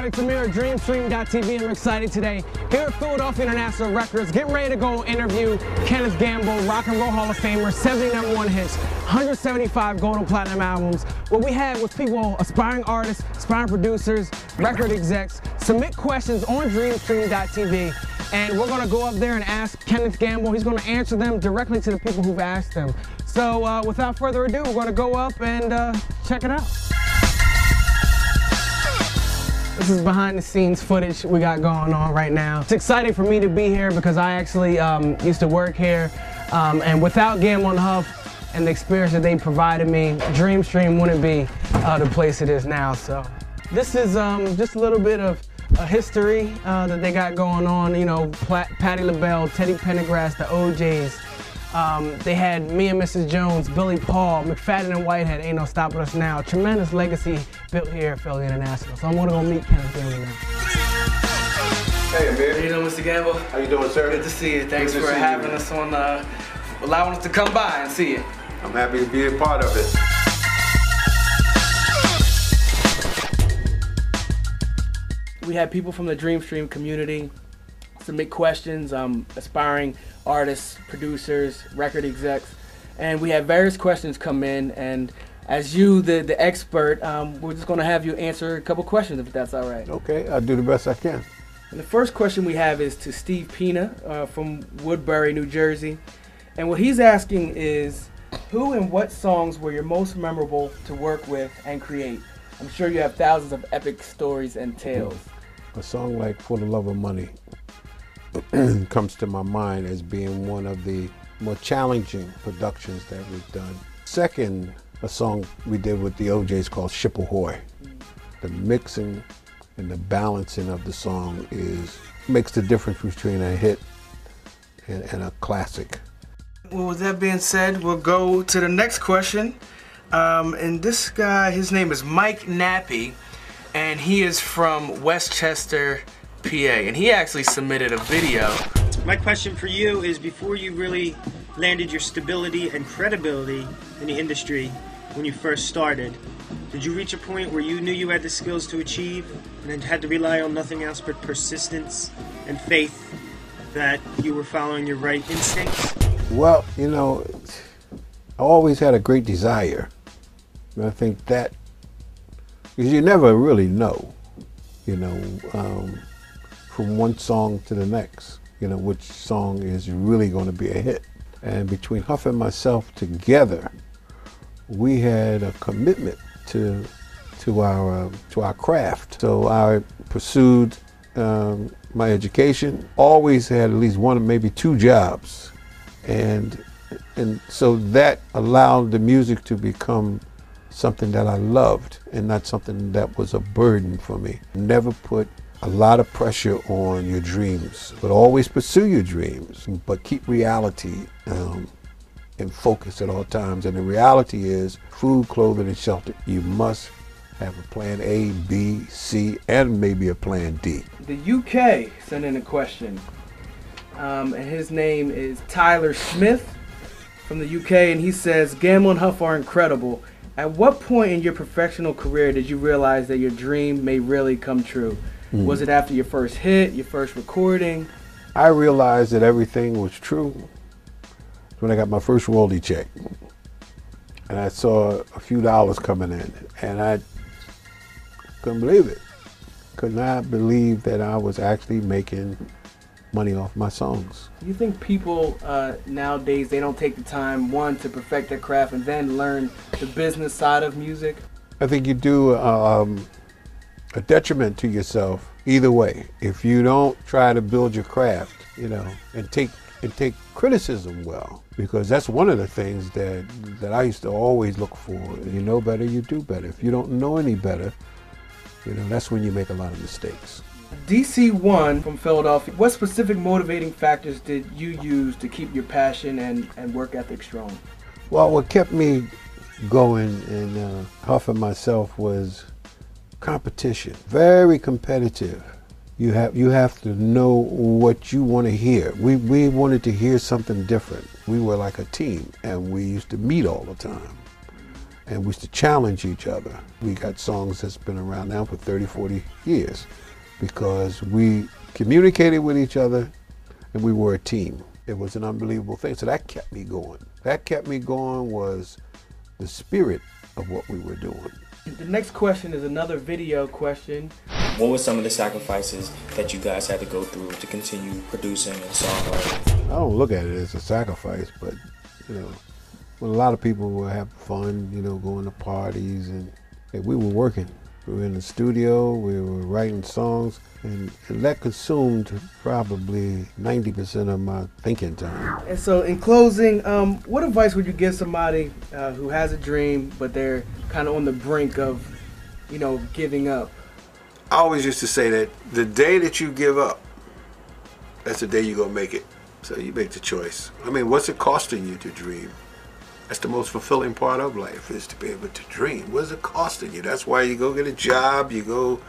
everybody, it's Amir at DreamStream.tv. I'm excited today. Here at Philadelphia International Records, getting ready to go interview Kenneth Gamble, Rock and Roll Hall of Famer, 70 #1 hits, 175 gold and platinum albums. What we had was people, aspiring artists, aspiring producers, record execs, submit questions on DreamStream.tv, and we're gonna go up there and ask Kenneth Gamble. He's gonna answer them directly to the people who've asked him. So without further ado, we're gonna go up and check it out. This is behind the scenes footage we got going on right now. It's exciting for me to be here because I actually used to work here, and without Gamble and Huff and the experience that they provided me, DreamStream wouldn't be the place it is now. So this is just a little bit of history that they got going on. You know, Patti Labelle, Pendergrass, the OJs. They had me and Mrs. Jones, Billy Paul, McFadden and Whitehead, Ain't No Stopping Us Now. Tremendous legacy built here at Philly International. So I'm gonna go meet Kenneth Gamble now. Hey, Amir. How you doing, Mr. Gamble? How you doing, sir? Good to see you. Thanks for having us on, allowing us to come by and see you. I'm happy to be a part of it. We had people from the DreamStream community submit questions, aspiring artists, producers, record execs, and we had various questions come in, and as you, the expert, we're just going to have you answer a couple questions if that's all right. Okay, I'll do the best I can. And the first question we have is to Steve Pina from Woodbury, New Jersey, and what he's asking is, who and what songs were your most memorable to work with and create? I'm sure you have thousands of epic stories and tales. A song like For the Love of Money comes to my mind as being one of the more challenging productions that we've done. Second, a song we did with the OJs called Ship Ahoy. The mixing and the balancing of the song makes the difference between a hit and a classic. Well, with that being said, we'll go to the next question. And this guy, his name is Mike Nappy, and he is from Westchester, PA, and he actually submitted a video. My question for you is, before you really landed your stability and credibility in the industry when you first started, did you reach a point where you knew you had the skills to achieve and then had to rely on nothing else but persistence and faith that you were following your right instincts? Well, you know, I always had a great desire. And I think that, because you never really know, you know, from one song to the next, you know, which song is really going to be a hit. And between Huff and myself together, we had a commitment to our craft. So I pursued my education, always had at least one, maybe two jobs. And so that allowed the music to become something that I loved and not something that was a burden for me. Never put a lot of pressure on your dreams, but always pursue your dreams, but keep reality in focus at all times. And the reality is food, clothing, and shelter. You must have a plan A, B, C, and maybe a plan D. The UK sent in a question, and his name is Tyler Smith from the UK, and he says, Gamble and Huff are incredible. At what point in your professional career did you realize that your dream may really come true? Was it after your first hit, your first recording? I realized that everything was true when I got my first royalty check. And I saw a few dollars coming in, and I couldn't believe it. Could not believe that I was actually making money off my songs. Do you think people nowadays, they don't take the time, one, to perfect their craft and then learn the business side of music? I think you do a detriment to yourself either way. If you don't try to build your craft, you know, and take criticism well, because that's one of the things that I used to always look for. You know better, you do better. If you don't know any better, you know, that's when you make a lot of mistakes. DC1 from Philadelphia, what specific motivating factors did you use to keep your passion and work ethic strong? Well, what kept me going and Huff and myself was competition. Very competitive. You have to know what you want to hear. We wanted to hear something different. We were like a team, and we used to meet all the time. and we used to challenge each other. We got songs that's been around now for 30, 40 years because we communicated with each other and we were a team. It was an unbelievable thing, so that kept me going. That kept me going was the spirit of what we were doing. The next question is another video question. What were some of the sacrifices that you guys had to go through to continue producing and songwriting? I don't look at it as a sacrifice, but you know, when a lot of people were having fun, you know, going to parties, and we were working. We were in the studio, we were writing songs, and that consumed probably 90% of my thinking time. And so in closing, what advice would you give somebody who has a dream, but they're kind of on the brink of, you know, giving up? I always used to say that the day that you give up, that's the day you're going to make it. So you make the choice. I mean, what's it costing you to dream? That's the most fulfilling part of life, is to be able to dream. What's it costing you? That's why you go get a job, you go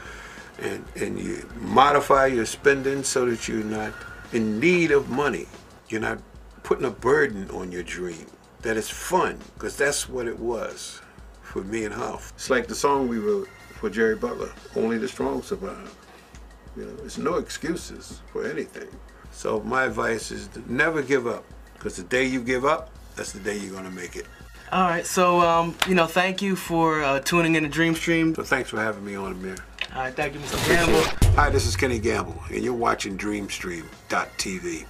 and you modify your spending so that you're not in need of money. You're not putting a burden on your dream. That it's fun, because that's what it was for me and Huff. It's like the song we wrote for Jerry Butler, Only the Strong Survive. You know, there's no excuses for anything. So my advice is to never give up, because the day you give up, that's the day you're going to make it. All right, so, you know, thank you for tuning in to Dream Stream. So thanks for having me on, Amir. All right, thank you, Mr. Gamble. Hi, this is Kenny Gamble, and you're watching DreamStream.tv.